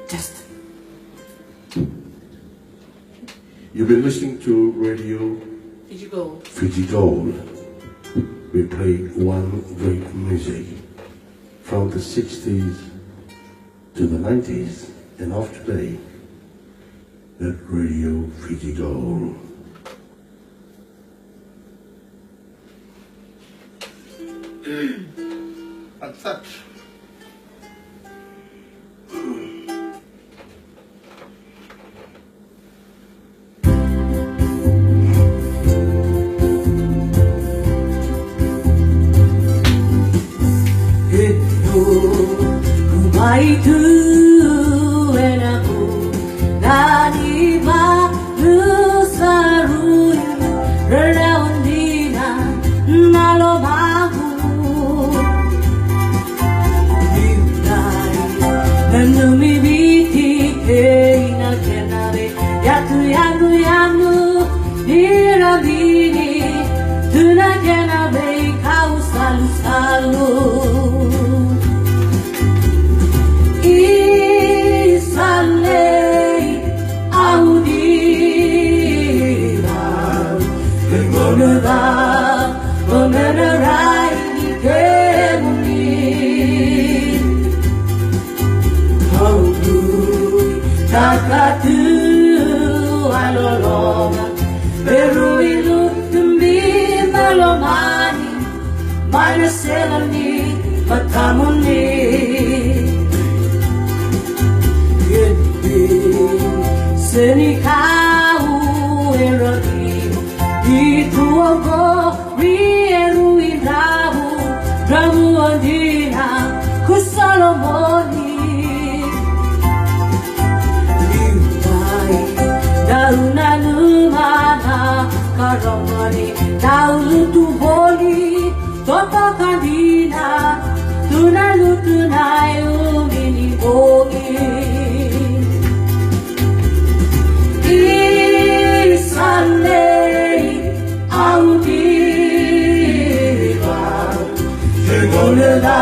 Just. You've been listening to Radio Fiji Gold. Fiji Gold. We play one great music from the 60s to the 90s and of today at Radio Fiji Gold. What's that? Itu enaku dari baru saru relawan dina nalo bahu dinai nanumi biti keina kenare yatu dirabini tuna kenabe kau salu Takatu aloloma beruilu tumbi malomani manaselani matamuni seni kau erodi itu ogo rieruin ramu andina kusalomoni dauna lumana karomani daulu tu boli toto kandina tunalu tunayu mini bogi Sunday audiva Tengonela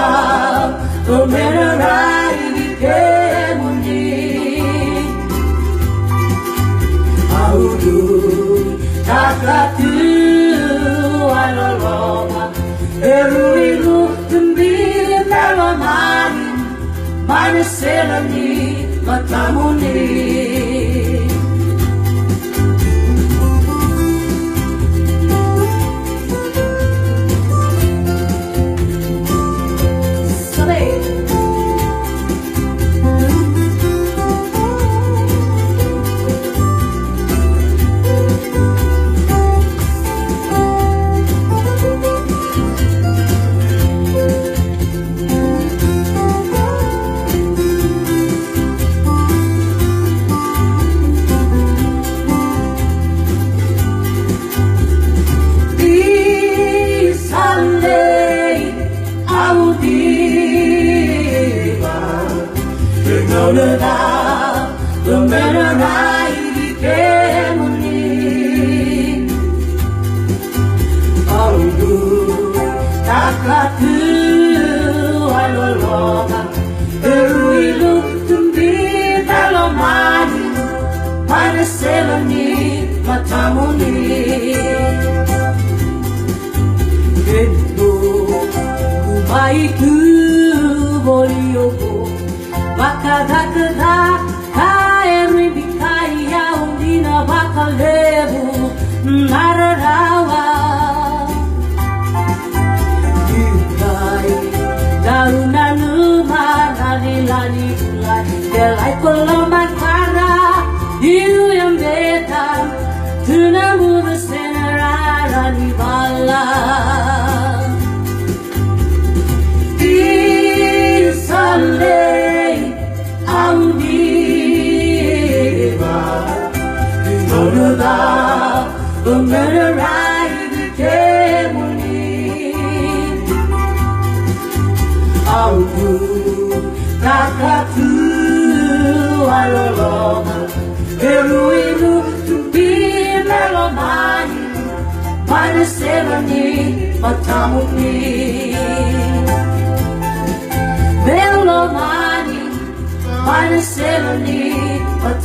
Tomerai Kemuni Audu Takatu Aloloma Eruilu Tumbi Melomani Manaselani Matamuni Itu boliogo bakadakada kaeri bikaya undina bakalebu nararawa Dukai dauna lumana lani ulai delai koloman para diu yang beta tunamu besenara ni bala Sunday, audiva, Inonuda, Umerai, Kemuni, Audu, Takatu, Aloloma, Eruilu, Tumbi, Melomani, Manaselani, Matamuni. Bella Melomani, minus 70, but